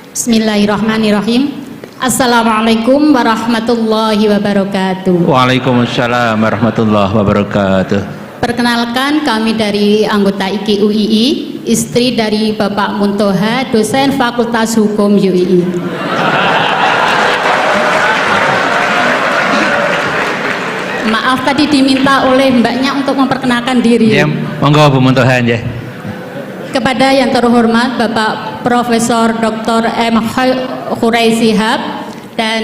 Bismillahirrahmanirrahim. Assalamualaikum warahmatullahi wabarakatuh. Waalaikumsalam warahmatullahi wabarakatuh. Perkenalkan, kami dari anggota IKI UII, istri dari Bapak Muntoha, dosen Fakultas Hukum UII. Maaf, tadi diminta oleh mbaknya untuk memperkenalkan diri. Ya, monggo Bu Muntoha ya. Kepada yang terhormat Bapak Profesor Dr. M. Khurai Shihab dan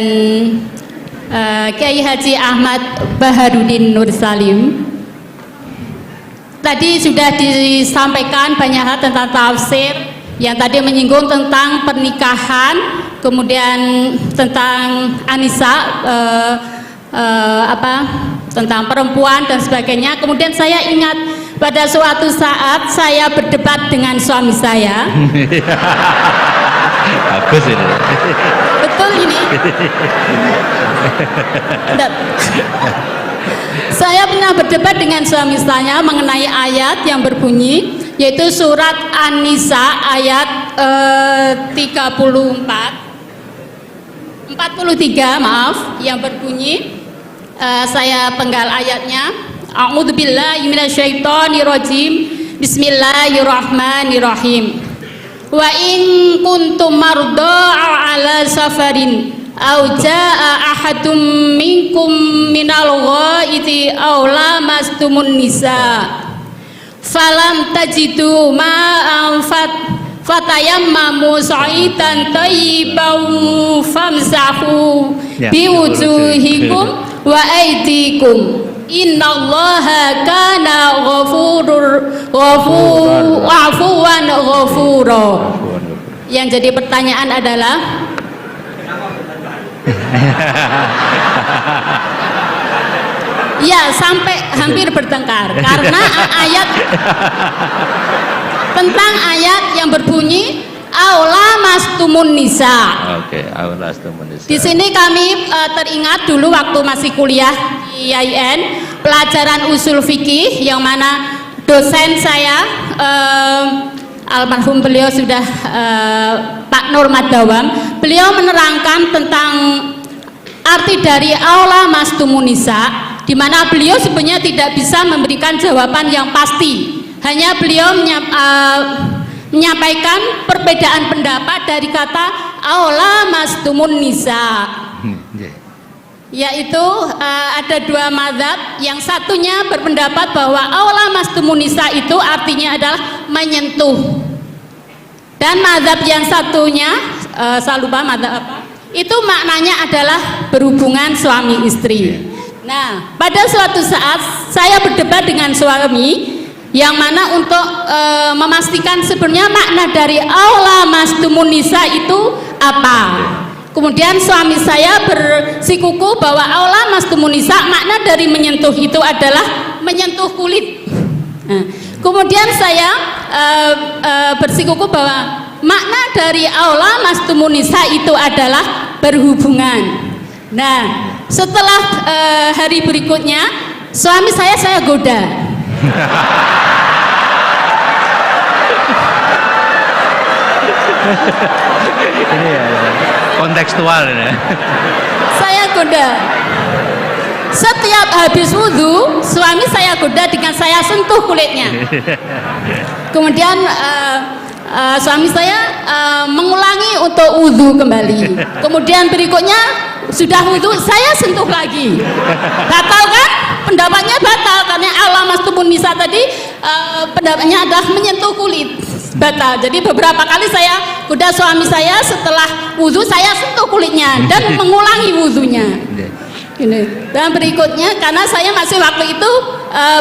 Kiai Haji Ahmad Baharudin Nur Salim. Tadi sudah disampaikan banyak hal tentang tafsir, yang tadi menyinggung tentang pernikahan, kemudian tentang Anisa, tentang perempuan dan sebagainya. Kemudian saya ingat pada suatu saat saya berdebat dengan suami saya. Bagus ini. Betul ini. Saya pernah berdebat dengan suami saya mengenai ayat yang berbunyi, yaitu surat An-Nisa ayat 43 maaf, yang berbunyi, saya penggal ayatnya. A'udzubillahi minasyaitonirrajim. Bismillahirrahmanirrahim. Wa in kuntum marda ala safarin aw jaa ahadum minkum minal ghaiti aw lamastumun nisa falam tajidu ma'an fatayammamu sa'idan thayyiban famsahu biwujuhikum wa aydikum innallaha kana afuwan ghafura. Yang jadi pertanyaan adalah ya, sampai hampir bertengkar karena ayat tentang ayat yang berbunyi aula mastumun nisa. Oke, aula mastumun nisa. Di sini kami teringat dulu waktu masih kuliah di IAIN, pelajaran usul fikih, yang mana dosen saya almarhum beliau sudah Pak Nur Madawam, beliau menerangkan tentang arti dari aula mastumun nisa, di mana beliau sebenarnya tidak bisa memberikan jawaban yang pasti. Hanya beliau menyampaikan perbedaan pendapat dari kata aula mastumun nisa, yaitu ada dua mazhab. Yang satunya berpendapat bahwa aula mastumun nisa itu artinya adalah menyentuh, dan mazhab yang satunya saya lupa mazhab apa, itu maknanya adalah berhubungan suami istri. Nah, pada suatu saat saya berdebat dengan suami, yang mana untuk memastikan sebenarnya makna dari aula mastumun nisa itu apa. Kemudian suami saya bersikuku bahwa aula mastumun nisa, makna dari menyentuh itu adalah menyentuh kulit. Nah, kemudian saya bersikuku bahwa makna dari aula mastumun nisa itu adalah berhubungan. Nah, setelah hari berikutnya suami saya goda. Ini ya, kontekstual ini. Saya goda. Setiap habis wudhu, suami saya goda dengan saya sentuh kulitnya. Kemudian suami saya mengulangi untuk wudhu kembali. Kemudian berikutnya sudah wudhu, saya sentuh lagi. Batal kan? Pendapatnya batal karena aula mastumun nisa tadi pendapatnya adalah menyentuh kulit. Batal. Jadi beberapa kali saya goda suami saya, setelah wudhu saya sentuh kulitnya dan mengulangi wudhunya. Ini. Dan berikutnya, karena saya masih waktu itu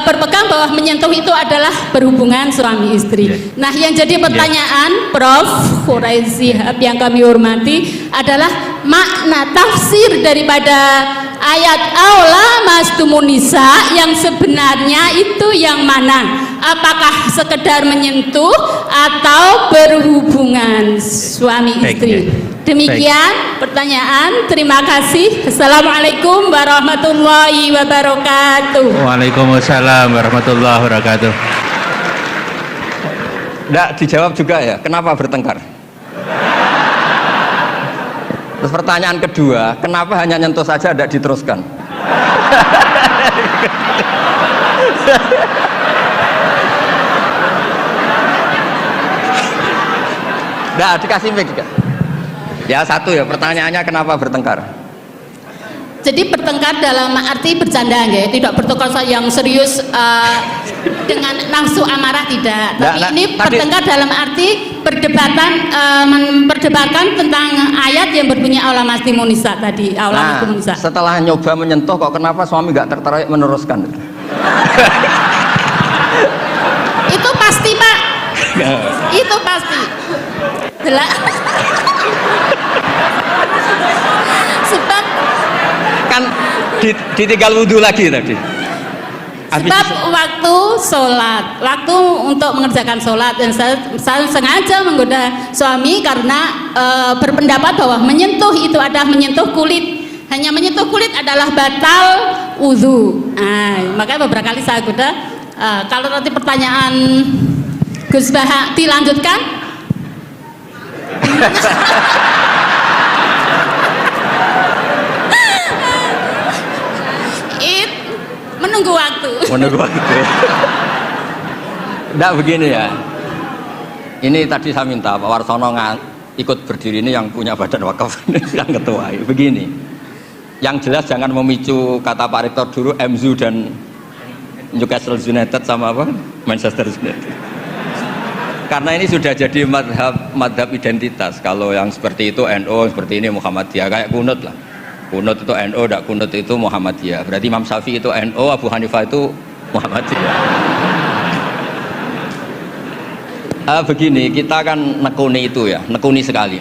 berpegang bahwa menyentuh itu adalah berhubungan suami istri. Nah, yang jadi pertanyaan Prof. Khurai Shihab yang kami hormati adalah makna tafsir daripada ayat aula mastumun nisa yang sebenarnya itu yang mana? Apakah sekedar menyentuh atau berhubungan suami istri? Demikian pertanyaan. Terima kasih. Assalamualaikum warahmatullahi wabarakatuh. Waalaikumsalam warahmatullahi wabarakatuh. Tidak dijawab juga ya, kenapa bertengkar? Terus pertanyaan kedua, kenapa hanya nyentuh saja tidak diteruskan? Nah, dikasih mic juga. Ya satu ya, pertanyaannya kenapa bertengkar? Jadi bertengkar dalam arti bercanda ya, tidak bertengkar yang serius dengan nafsu amarah tidak. Tapi ini bertengkar dalam arti memperdebatkan tentang ayat yang berbunyi aula mastimunisa tadi, aula mastimunisa. Setelah nyoba menyentuh kok kenapa suami nggak tertarik meneruskan? Itu pasti Pak. Itu pasti. Sebab kan ditinggal wudhu lagi tadi. Sebab waktu sholat, waktu untuk mengerjakan sholat, dan saya sengaja menggoda suami karena berpendapat bahwa menyentuh itu adalah menyentuh kulit, hanya menyentuh kulit adalah batal wudhu. Makanya beberapa kali saya goda. Kalau nanti pertanyaan Gus Baha dilanjutkan. Menunggu waktu. Enggak begini ya. Ini tadi saya minta Pak Warsono ikut berdiri ini yang punya badan wakaf yang ketua. Begini. Yang jelas jangan memicu kata Pak Rektor dulu MZU dan Newcastle United sama apa? Manchester United. Karena ini sudah jadi madhab identitas. Kalau yang seperti itu NU, seperti ini Muhammadiyah, kayak kunut lah. Kunut itu NU, tidak kunut itu Muhammadiyah. Berarti Imam Syafi'i itu NU, Abu Hanifah itu Muhammadiyah. Begini, kita kan nekuni itu ya, nekuni sekali.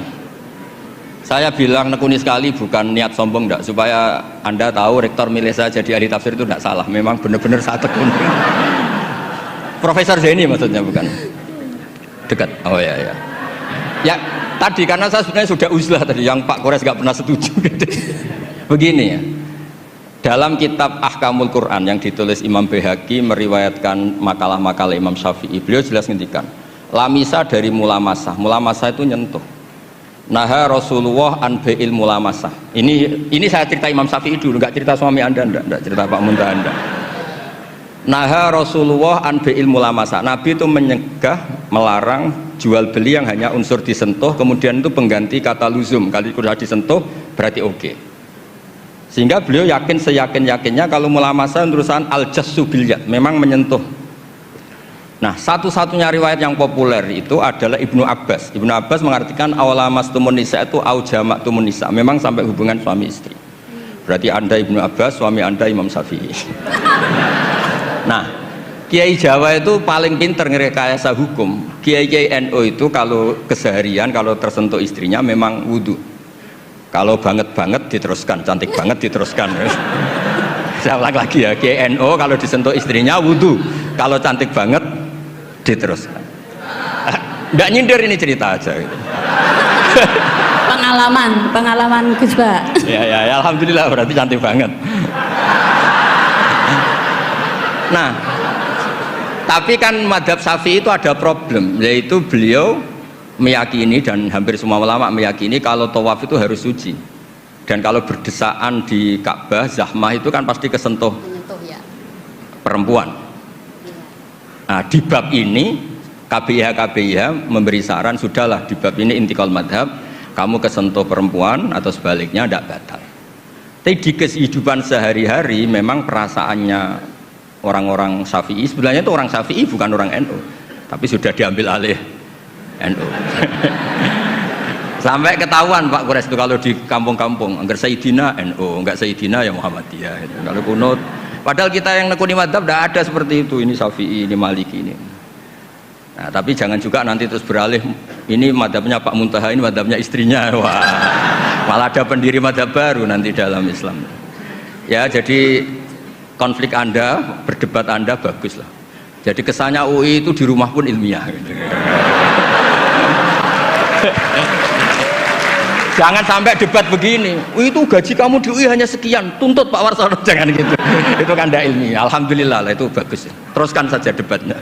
Saya bilang nekuni sekali bukan niat sombong enggak, supaya Anda tahu Rektor milih saya jadi ahli tafsir itu enggak salah. Memang benar-benar saya tekuni. Profesor Zaini maksudnya bukan? Dekat. Oh ya ya. Ya tadi karena saya sebenarnya sudah uzlah tadi yang Pak Kores nggak pernah setuju. Begini ya. Dalam kitab Ahkamul Quran yang ditulis Imam Baihaqi meriwayatkan makalah-makalah Imam Syafi'i, beliau jelas ngendikan, lamisa dari mulamasah. Mulamasah itu nyentuh. Naha Rasulullah an bai'il mulamasah. Ini saya cerita Imam Syafi'i dulu, nggak cerita suami Anda, enggak cerita Pak Muntah Anda. Naha Rasulullah an bai'il mulamasah. Nabi itu menyegah, melarang jual beli yang hanya unsur disentuh, kemudian itu pengganti kata luzum. Kali sudah disentuh berarti oke. Sehingga beliau yakin seyakin-yakinnya kalau mulamasah urusan al-jassu bil yad, memang menyentuh. Nah, satu-satunya riwayat yang populer itu adalah Ibnu Abbas. Ibnu Abbas mengartikan awlamastumun nisa itu au jama'tumun nisa, memang sampai hubungan suami istri. Berarti Anda Ibnu Abbas, suami Anda Imam Syafi'i. Nah, Kiai Jawa itu paling pinter ngerekayasa hukum. Kiai NU itu kalau keseharian kalau tersentuh istrinya memang wudhu. Kalau banget diteruskan, cantik banget diteruskan. Saya ulang lagi ya, Kiai NU kalau disentuh istrinya wudhu. Kalau cantik banget diteruskan. Nggak nyindir, ini cerita aja gitu. Pengalaman Gus Ba. Ya, alhamdulillah berarti cantik banget. Nah, tapi kan madhab Syafi'i itu ada problem, yaitu beliau meyakini dan hampir semua ulama meyakini kalau tawaf itu harus suci, dan kalau berdesaan di Ka'bah zahmah itu kan pasti kesentuh ya, perempuan. Nah, di bab ini KBIH memberi saran, sudahlah di bab ini intikal madhab, kamu kesentuh perempuan atau sebaliknya tidak batal. Tapi di kehidupan sehari-hari memang perasaannya orang-orang Syafi'i, sebenarnya itu orang Syafi'i bukan orang NU, tapi sudah diambil alih NU. Sampai ketahuan Pak Kores itu kalau di kampung-kampung, enggak Sayyidina NU, enggak Sayyidina ya Muhammadiyah gitu. Kalau kunut, padahal kita yang nekuni madhab tidak ada seperti itu, ini Syafi'i, ini Maliki ini. Nah, tapi jangan juga nanti terus beralih, ini madhabnya Pak Muntaha, ini madhabnya istrinya. Wah, malah ada pendiri madhab baru nanti dalam Islam. Ya, jadi konflik Anda, berdebat Anda bagus lah. Jadi kesannya UI itu di rumah pun ilmiah gitu. Jangan sampai debat begini, itu gaji kamu di UI hanya sekian, tuntut Pak Warsono, jangan gitu. Itu kan tidak ilmiah. Alhamdulillah lah, itu bagus. Teruskan saja debatnya.